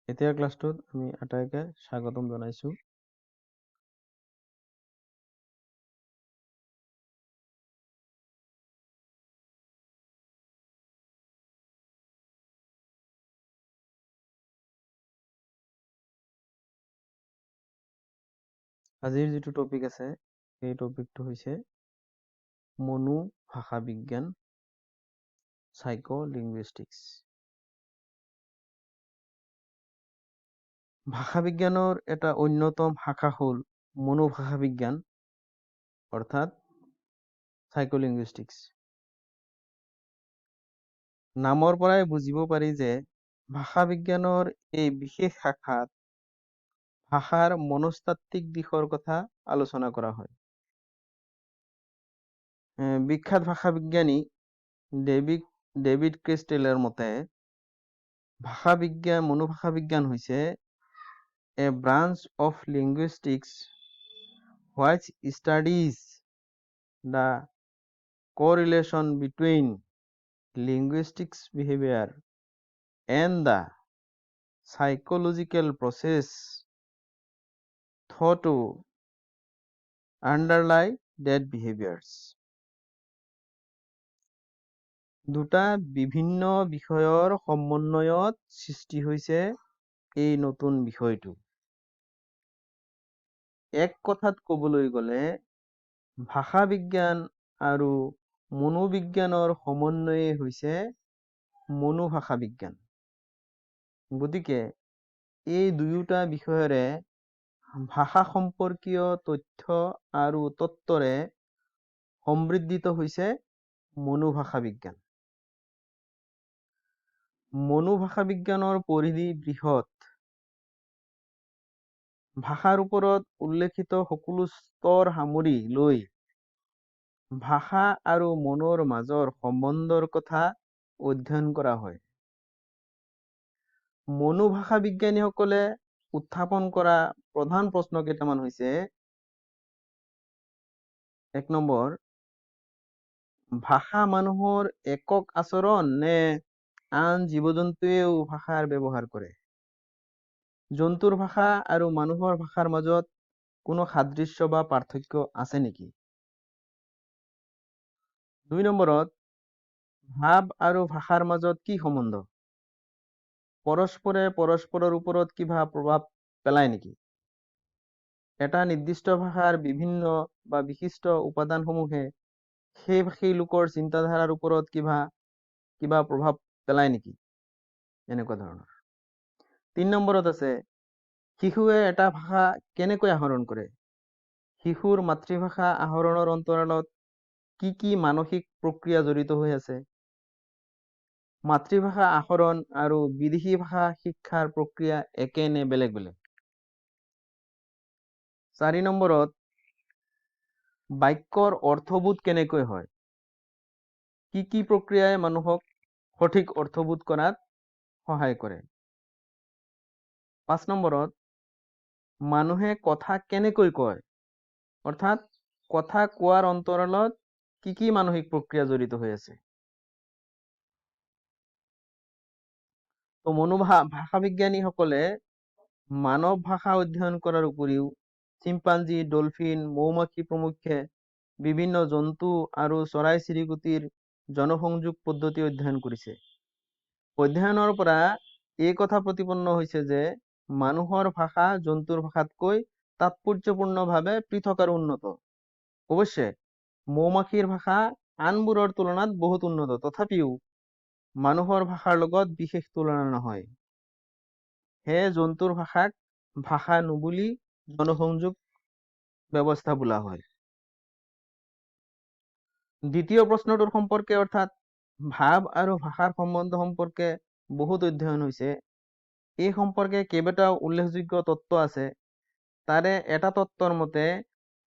এতিয়া ক্লাছটোত আমি আটাইকে স্বাগতম জনাইছো। আজিৰ যিটো টপিক আছে সেই টপিকটো হৈছে মনো ভাষা বিজ্ঞান সাইকোলিঙ্গুইস্টিক্স। ভাষা বিজ্ঞানৰ এটা অন্যতম শাখা হ'ল মনোভাষা বিজ্ঞান অৰ্থাৎ সাইকোলিঙ্গুইস্টিক্স। নামৰ পৰাই বুজিব পাৰি যে ভাষা বিজ্ঞানৰ এই বিশেষ শাখাত ভাষাৰ মনস্তাত্ত্বিক দিশৰ কথা আলোচনা কৰা হয়। বিখ্যাত ভাষা বিজ্ঞানী ডেভিড ক্ৰিষ্টেলৰ মতে মনোভাষা বিজ্ঞান হৈছে a branch of linguistics which studies the correlation between linguistic behavior and the psychological process thought to underlie that behaviors. দুটা বিভিন্ন বিষয়ৰ সমন্বয়ত সৃষ্টি হৈছে এই নতুন বিষয়টো। এক কথাত ক'বলৈ গ'লে ভাষা বিজ্ঞান আৰু মনোবিজ্ঞানৰ সমন্বয়ে হৈছে মনোভাষা বিজ্ঞান। গতিকে এই দুয়োটা বিষয়ৰে ভাষা সম্পৰ্কীয় তথ্য আৰু তত্ত্বৰে সমৃদ্ধিত হৈছে মনোভাষা বিজ্ঞান। মনোভাষা বিজ্ঞানৰ পৰিধি বৃহৎ। ভাষাৰ ওপৰত উল্লেখিত সকলো স্তৰ সামৰি লৈ ভাষা আৰু মনৰ মাজৰ সম্বন্ধৰ কথা অধ্যয়ন কৰা হয়। মনোভাষা বিজ্ঞানীসকলে উত্থাপন কৰা প্ৰধান প্ৰশ্ন কেইটামান হৈছে: 1 নম্বৰ, ভাষা মানুহৰ একক আচৰণ নে আন জীৱ-জন্তুৱেও ভাষাৰ ব্যৱহাৰ কৰে? জন্তুৰ ভাষা আৰু মানুহৰ ভাষাৰ মাজত কোনো সাদৃশ্য বা পাৰ্থক্য আছে নেকি? 2 নম্বৰত, ভাৱ আৰু ভাষাৰ মাজত কি সম্বন্ধ? পৰস্পৰে পৰস্পৰৰ ওপৰত কিবা প্ৰভাৱ পেলায় নেকি? এটা নিৰ্দিষ্ট ভাষাৰ বিভিন্ন বা বিশিষ্ট উপাদানসমূহে সেই ভাষী লোকৰ চিন্তাধাৰাৰ ওপৰত কিবা প্ৰভাৱ পেলায় নেকি? এনেকুৱা ধৰণৰ। 3 নম্বৰত আছে, শিশুৱে এটা ভাষা কেনেকৈ আহৰণ কৰে? শিশুৰ মাতৃভাষা আহৰণৰ অন্তৰালত কি মানসিক প্ৰক্ৰিয়া জড়িত হৈ আছে? মাতৃভাষা আহৰণ আৰু বিদেশী ভাষা শিক্ষাৰ প্ৰক্ৰিয়া একে নে বেলেগ বেলেগ? 4 নম্বৰত, বাক্যৰ অৰ্থবোধ কেনেকৈ হয়? কি প্ৰক্ৰিয়াই মানুহক সঠিক অৰ্থবোধ কৰাত সহায় কৰে? 5 নম্বৰত, মানুহে কথা কেনেকৈ কয়? অৰ্থাৎ কথা কোৱাৰ অন্তৰালত কি মানসিক প্ৰক্ৰিয়া জড়িত হৈ আছে? তো ভাষা বিজ্ঞানীসকলে মানৱ ভাষা অধ্যয়ন কৰাৰ উপৰিও চিম্পাঞ্জী, ডলফিন, মৌমাখি প্ৰমুখ্যে বিভিন্ন জন্তু আৰু চৰাই-চিৰিকটিৰ জনসংযোগ পদ্ধতি অধ্যয়ন কৰিছে। অধ্যয়নৰ পৰা এই কথা প্ৰতিপন্ন হৈছে যে মানুহৰ ভাষা জন্তুৰ ভাষাতকৈ তাৎপৰ্যপূৰ্ণভাৱে পৃথক আৰু উন্নত। অৱশ্যে মৌমাখিৰ ভাষা আনবোৰৰ তুলনাত বহুত উন্নত, তথাপিও মানুহৰ ভাষাৰ লগত বিশেষ তুলনা নহয়। সেয়ে জন্তুৰ ভাষাক ভাষা নুবুলি জনসংযোগ ব্যৱস্থা বোলা হয়। দ্বিতীয় প্ৰশ্নটোৰ সম্পৰ্কে অৰ্থাৎ ভাৱ আৰু ভাষাৰ সম্বন্ধ সম্পৰ্কে বহুত অধ্যয়ন হৈছে। এই সম্পৰ্কে কেইবাটাও উল্লেখযোগ্য তত্ত্ব আছে। তাৰে এটা তত্ত্বৰ মতে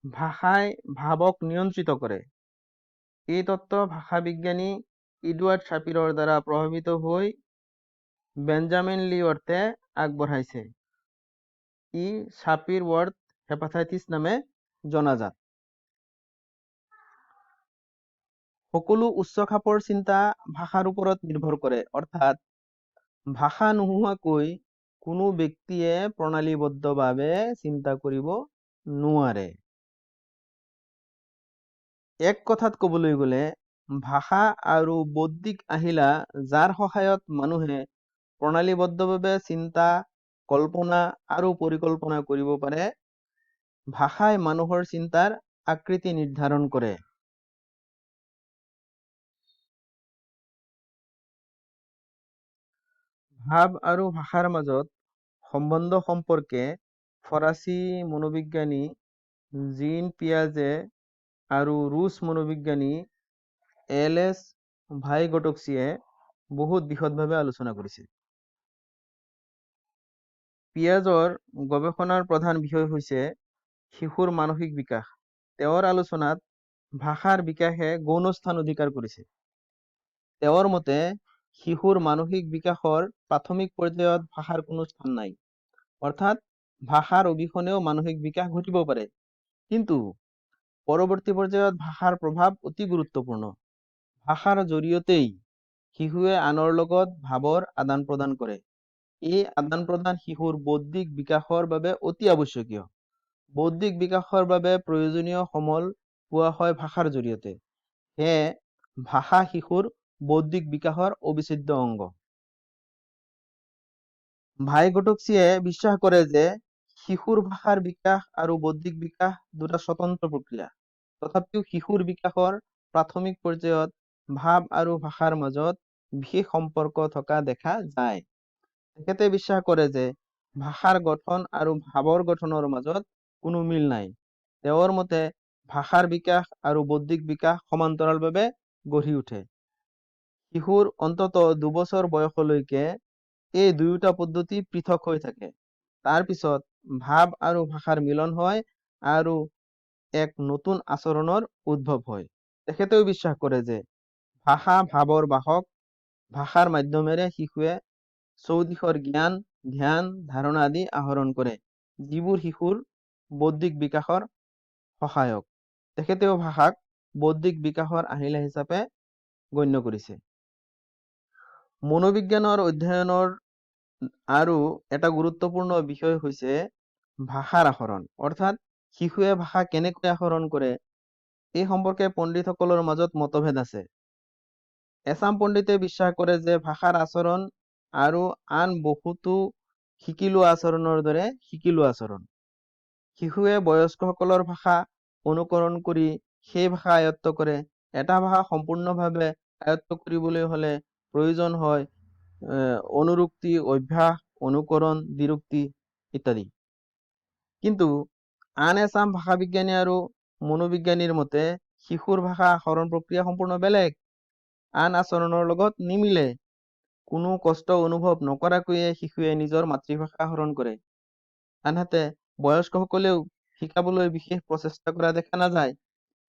ভাষাই ভাৱক নিয়ন্ত্ৰিত কৰে। এই তত্ত্ব ভাষা বিজ্ঞানী এডৱাৰ্ড শ্বাপিৰৰ দ্বাৰা প্ৰভাৱিত হৈ বেঞ্জামিন লি ৱৰ্থে আগবঢ়াইছে। ই শ্বাপিৰ ৱৰ্থ হেপাটাইটিছ নামে জনাজাত। সকলো উচ্চ খাপৰ চিন্তা ভাষাৰ ওপৰত নিৰ্ভৰ কৰে, অৰ্থাৎ ভাষা নোহোৱাকৈ কোনো ব্যক্তিয়ে প্ৰণালীবদ্ধভাৱে চিন্তা কৰিব নোৱাৰে। এক কথাত ক'বলৈ গ'লে ভাষা আৰু বৌদ্ধিক আহিলা যাৰ সহায়ত মানুহে প্ৰণালীবদ্ধভাৱে চিন্তা, কল্পনা আৰু পৰিকল্পনা কৰিব পাৰে, ভাষাই মানুহৰ চিন্তাৰ আকৃতি নিৰ্ধাৰণ কৰে। ভাৱ আৰু ভাষাৰ মাজত সম্বন্ধ সম্পৰ্কে ফৰাচী মনোবিজ্ঞানী জীন পিয়াজে আৰু ৰুছ মনোবিজ্ঞানী এল.এছ. ভাইগটস্কিয়ে বহুত বিশদভাৱে আলোচনা কৰিছে। পিয়াজৰ গৱেষণাৰ প্ৰধান বিষয় হৈছে শিশুৰ মানসিক বিকাশ। তেওঁৰ আলোচনাত ভাষাৰ বিকাশে গৌণ স্থান অধিকাৰ কৰিছে। তেওঁৰ মতে শিশুৰ মানসিক বিকাশৰ প্ৰাথমিক পৰ্যায়ত ভাষাৰ কোনো স্থান নাই। অৰ্থাৎ ভাষাৰ অবিহনেও মানসিক বিকাশ ঘটিব পাৰে। কিন্তু পৰৱৰ্তী পৰ্যায়ত ভাষাৰ প্ৰভাৱ অতি গুৰুত্বপূৰ্ণ। ভাষাৰ জৰিয়তেই শিশুৱে আনৰ লগত ভাৱৰ আদান প্ৰদান কৰে। এই আদান প্ৰদান শিশুৰ বৌদ্ধিক বিকাশৰ বাবে অতি আৱশ্যকীয়। বৌদ্ধিক বিকাশৰ বাবে প্ৰয়োজনীয় সমল পোৱা হয় ভাষাৰ জৰিয়তে। সেয়ে ভাষা শিশুৰ বৌদ্ধিক বিকাশৰ অবিচ্ছেদ্য অংগ। ভাইগটস্কিয়ে বিশ্বাস কৰে যে শিশুৰ ভাষাৰ বিকাশ আৰু বৌদ্ধিক বিকাশ দুটা স্বতন্ত্ৰ প্ৰক্ৰিয়া। তথাপিও শিশুৰ বিকাশৰ প্ৰাথমিক পৰ্যায়ত ভাৱ আৰু ভাষাৰ মাজত বিশেষ সম্পৰ্ক থকা দেখা যায়। তেখেতে বিশ্বাস কৰে যে ভাষাৰ গঠন আৰু ভাৱৰ গঠনৰ মাজত কোনো মিল নাই। তেওঁৰ মতে ভাষাৰ বিকাশ আৰু বৌদ্ধিক বিকাশ সমান্তৰালভাৱে গঢ়ি উঠে। শিশুৰ অন্ততঃ ২ বছৰ বয়সলৈকে এই দুয়োটা পদ্ধতি পৃথক হৈ থাকে। তাৰ পিছত ভাৱ আৰু ভাষাৰ মিলন হয় আৰু এক নতুন আচৰণৰ উদ্ভৱ হয়। তেখেতেও বিশ্বাস কৰে যে ভাষা ভাৱৰ বাহক। ভাষাৰ মাধ্যমেৰে শিশুৱে চৌদিশৰ জ্ঞান, ধ্যান, ধাৰণা আদি আহৰণ কৰে, যিবোৰ শিশুৰ বৌদ্ধিক বিকাশৰ সহায়ক। তেখেতেও ভাষাক বৌদ্ধিক বিকাশৰ আহিলা হিচাপে গণ্য কৰিছে। মনোবিজ্ঞানৰ অধ্যয়নৰ আৰু এটা গুৰুত্বপূৰ্ণ বিষয় হৈছে ভাষাৰ আহৰণ। অৰ্থাৎ শিশুৱে ভাষা কেনেকৈ আহৰণ কৰে, এই সম্পৰ্কে পণ্ডিতসকলৰ মাজত মতভেদ আছে। এচাম পণ্ডিতে বিশ্বাস কৰে যে ভাষাৰ আচৰণ আৰু আন বহুতো শিকি লোৱা আচৰণৰ দৰে শিকি লোৱা আচৰণ। শিশুৱে বয়স্কসকলৰ ভাষা অনুকৰণ কৰি সেই ভাষা আয়ত্ত কৰে। এটা ভাষা সম্পূৰ্ণভাৱে আয়ত্ত কৰিবলৈ হ'লে প্ৰয়োজন হয় অনুৰক্তি, অভ্যাস, অনুকৰণ, বিৰক্তি ইত্যাদি। কিন্তু আন এচাম ভাষাবিজ্ঞানী আৰু মনোবিজ্ঞানীৰ মতে শিশুৰ ভাষা আহৰণ প্ৰক্ৰিয়া সম্পূৰ্ণ বেলেগ, আন আচৰণৰ লগত নিমিলে। কোনো কষ্ট অনুভৱ নকৰাকৈয়ে শিশুৱে নিজৰ মাতৃভাষা আহৰণ কৰে। আনহাতে বয়স্কসকলেও শিকাবলৈ বিশেষ প্ৰচেষ্টা কৰা দেখা নাযায়।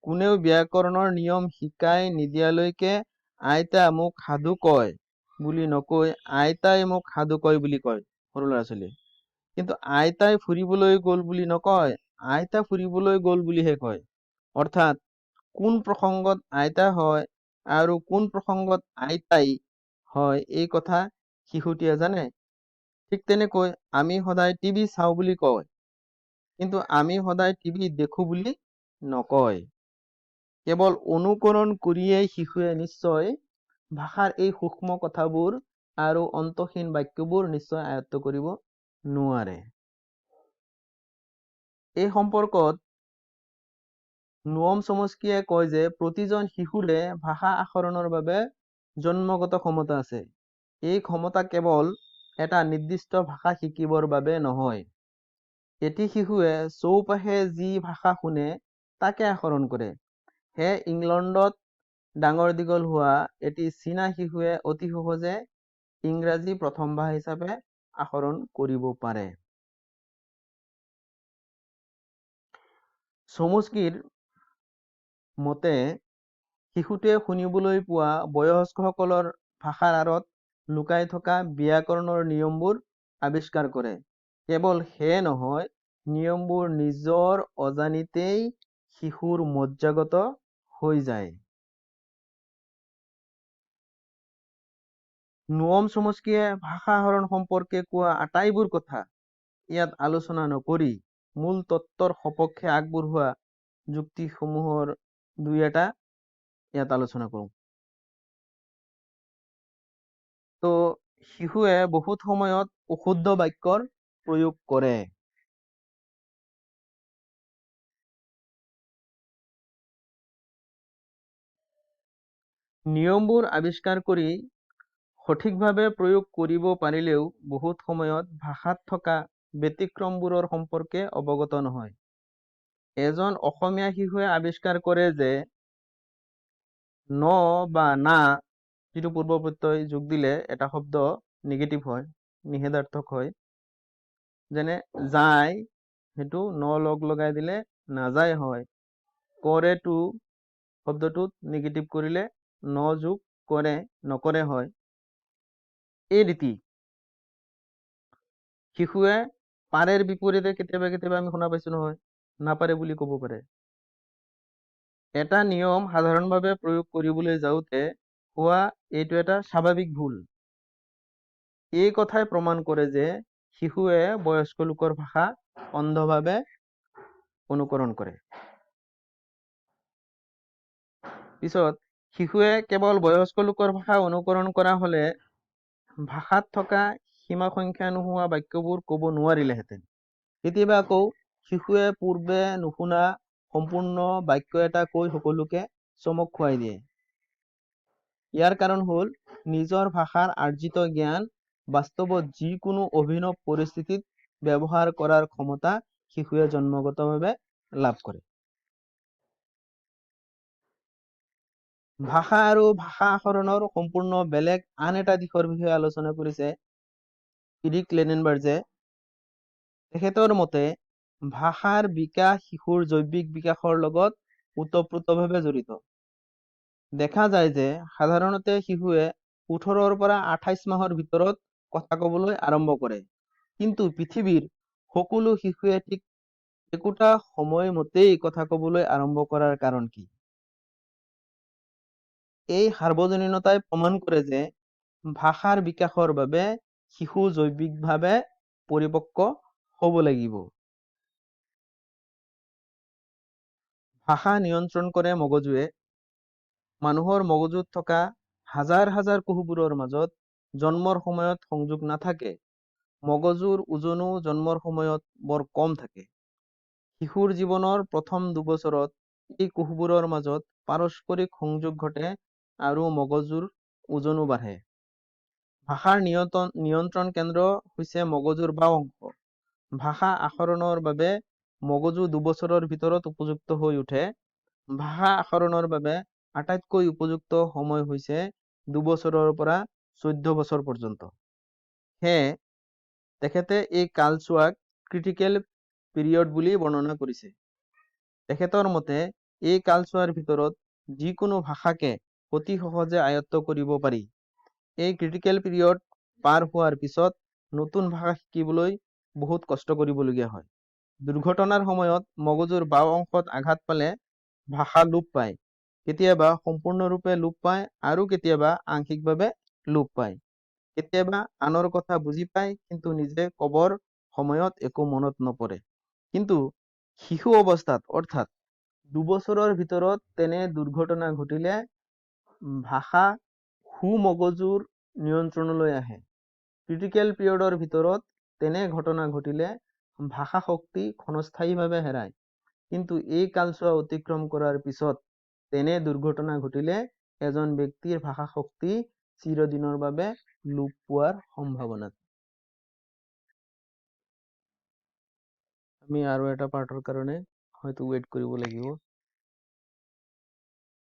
কোনেও ব্যাকৰণৰ নিয়ম শিকাই নিদিয়ালৈকে আইতা মোক সাধু কয় বুলি নকৈ আইতাই মোক সাধু কয় বুলি কয় সৰু ল'ৰা ছোৱালীয়ে। কিন্তু আইতাই ফুৰিবলৈ গ'ল বুলি নকয়, আইতা ফুৰিবলৈ গ'ল বুলিহে কয়। অৰ্থাৎ কোন প্ৰসংগত আইতা হয় আৰু কোন প্ৰসংগত আইতাই হয় এই কথা শিশুটিয়ে জানে। ঠিক তেনেকৈ আমি সদায় টিভি চাওঁ বুলি কয়, কিন্তু আমি সদায় টিভি দেখো বুলি নকয়। কেৱল অনুকৰণ কৰিয়েই শিশুৱে নিশ্চয় ভাষাৰ এই সূক্ষ্ম কথাবোৰ আৰু অন্তহীন বাক্যবোৰ নিশ্চয় আয়ত্ত কৰিব নোৱাৰে। এই সম্পৰ্কত নোম চমস্কিয়ে কয় যে প্ৰতিজন শিশুৰে ভাষা আহৰণৰ বাবে জন্মগত ক্ষমতা আছে। এই ক্ষমতা কেৱল এটা নিৰ্দিষ্ট ভাষা শিকিবৰ বাবে নহয়। এটি শিশুৱে চৌপাশে যি ভাষা শুনে তাকে আহৰণ কৰে। সেয়ে ইংলণ্ডত ডাঙৰ দীঘল হোৱা এটি চীনা শিশুৱে অতি সহজে ইংৰাজী প্ৰথম ভাষা হিচাপে আহৰণ কৰিব পাৰে। চমস্কিৰ মতে শিশুটোৱে শুনিবলৈ পোৱা বয়স্কসকলৰ ভাষাৰ আঁৰত লুকাই থকা ব্যাকৰণৰ নিয়মবোৰ আৱিষ্কাৰ কৰে। কেৱল সেয়ে নহয়, নিয়মবোৰ নিজৰ অজানিতেই শিশুৰ মজ্জাগত হৈ যায়। নোৱম চমস্কীয়ে ভাষা আহৰণ সম্পৰ্কে কোৱা আটাইবোৰ কথা ইয়াত আলোচনা নকৰি মূল তত্ত্বৰ সপক্ষে আগবঢ়োৱা যুক্তিসমূহৰ দুই এটা ইয়াত আলোচনা কৰোঁ। তো শিশুৱে বহুত সময়ত অশুদ্ধ বাক্যৰ প্ৰয়োগ কৰে। নিয়মবোৰ আৱিষ্কাৰ কৰি সঠিকভাৱে প্ৰয়োগ কৰিব পাৰিলেও বহুত সময়ত ভাষাত থকা ব্যতিক্ৰমবোৰৰ সম্পৰ্কে অৱগত নহয়। এজন অসমীয়া শিশুৱে আৱিষ্কাৰ কৰে যে ন বা না যিটো পূৰ্ব প্ৰত্যয় যোগ দিলে এটা শব্দ নিগেটিভ হয়, নিষেধাৰ্থক হয়। যেনে যায় সেইটো ন লগ লগাই দিলে নাযায় হয়। কৰেটো শব্দটোত নিগেটিভ কৰিলে ন যোগ কৰে নকৰে হয়। এই ৰীতি শিশুৱে পাৰেৰ বিপৰীতে কেতিয়াবা আমি শুনা পাইছো নহয় নাপাৰে বুলি ক'ব পাৰে। এটা নিয়ম সাধাৰণভাৱে প্ৰয়োগ কৰিবলৈ যাওঁতে হোৱা এইটো এটা স্বাভাৱিক ভুল। এই কথাই প্ৰমাণ কৰে যে শিশুৱে বয়স্ক লোকৰ ভাষা অন্ধভাৱে অনুকৰণ কৰে। পিছত শিশুৱে কেৱল বয়স্ক লোকৰ ভাষা অনুকৰণ কৰা হলে ভাষাত থকা সীমা সংখ্যা নোহোৱা বাক্যবোৰ ক'ব নোৱাৰিলেহেঁতেন। কেতিয়াবা আকৌ শিশুৱে পূৰ্বে নুশুনা সম্পূৰ্ণ বাক্য এটা কৈ সকলোকে চমক খুৱাই দিয়ে। ইয়াৰ কাৰণ হ'ল নিজৰ ভাষাৰ আৰ্জিত জ্ঞান বাস্তৱত যিকোনো অভিনৱ পৰিস্থিতিত ব্যৱহাৰ কৰাৰ ক্ষমতা শিশুৱে জন্মগতভাৱে লাভ কৰে। ভাষা আৰু ভাষা আহৰণৰ সম্পূৰ্ণ বেলেগ আন এটা দিশৰ বিষয়ে আলোচনা কৰিছে ইৰিক লেনিনবাৰ্জে। তেখেতৰ মতে ভাষাৰ বিকাশ শিশুৰ জৈৱিক বিকাশৰ লগত ওতঃপ্ৰোতভাৱে জড়িত। দেখা যায় যে সাধাৰণতে শিশুৱে 18ৰ পৰা 28 মাহৰ ভিতৰত কথা ক'বলৈ আৰম্ভ কৰে। কিন্তু পৃথিৱীৰ সকলো শিশুৱে ঠিক একোটা সময়মতেই কথা ক'বলৈ আৰম্ভ কৰাৰ কাৰণ কি? এই সাৰ্বজনীনতাই প্ৰমাণ কৰে যে ভাষাৰ বিকাশৰ বাবে শিশু জৈৱিকভাৱে পৰিপক্ক হ'ব লাগিব। ভাষা নিয়ন্ত্ৰণ কৰে মগজুৱে। মানুহৰ মগজুত থকা হাজাৰ হাজাৰ কোষবোৰৰ মাজত জন্মৰ সময়ত সংযোগ নাথাকে। মগজুৰ ওজনো জন্মৰ সময়ত বৰ কম থাকে। শিশুৰ জীৱনৰ প্ৰথম দুবছৰত এই কোষবোৰৰ মাজত পাৰস্পৰিক সংযোগ ঘটে আৰু মগজুৰ ওজনো বাঢ়ে। ভাষাৰ নিয়ন্ত্ৰণ কেন্দ্ৰ হৈছে মগজুৰ বাওঁ অংশ। ভাষা আহৰণৰ বাবে মগজু 2 বছৰৰ ভিতৰত উপযুক্ত হৈ উঠে। ভাষা আহৰণৰ বাবে আটাইতকৈ উপযুক্ত সময় হৈছে 2 বছৰৰ পৰা 14 বছৰ পৰ্যন্ত। সেয়ে তেখেতে এই কালছোৱাক ক্ৰিটিকেল পিৰিয়ড বুলি বৰ্ণনা কৰিছে। তেখেতৰ মতে এই কালছোৱাৰ ভিতৰত যিকোনো ভাষাকে অতি সহজে আয়ত্ত কৰিব পাৰি। এই ক্ৰিটিকেল পিৰিয়ড পাৰ হোৱাৰ পিছত নতুন ভাষা শিকিবলৈ বহুত কষ্ট কৰিবলগীয়া হয়। দুৰ্ঘটনাৰ সময়ত মগজুৰ বাওঁ অংশত আঘাত পালে ভাষা লোপ পায়। কেতিয়াবা সম্পূৰ্ণৰূপে লোপ পায় আৰু কেতিয়াবা আংশিকভাৱে লোপ পায়। কেতিয়াবা আনৰ কথা বুজি পায় কিন্তু নিজে ক'বৰ সময়ত একো মনত নপৰে। কিন্তু শিশু অৱস্থাত অৰ্থাৎ 2 বছৰৰ ভিতৰত তেনে দুৰ্ঘটনা ঘটিলে ভাষা সুমগজুৰ নিয়ন্ত্ৰণলৈ আহে। ক্ৰিটিকেল পিৰিয়ডৰ ভিতৰত তেনে ঘটনা ঘটিলে ভাষা শক্তি ক্ষণস্থায়ীভাৱে হেৰায়। কিন্তু এই কালছোৱা অতিক্ৰম কৰাৰ পিছত তেনে দুৰ্ঘটনা ঘটিলে এজন ব্যক্তিৰ ভাষা শক্তি চিৰদিনৰ বাবে লোপ পোৱাৰ সম্ভাৱনা। আমি আৰু এটা পাৰ্টৰ কাৰণে হয়তো ৱেইট কৰিব লাগিব।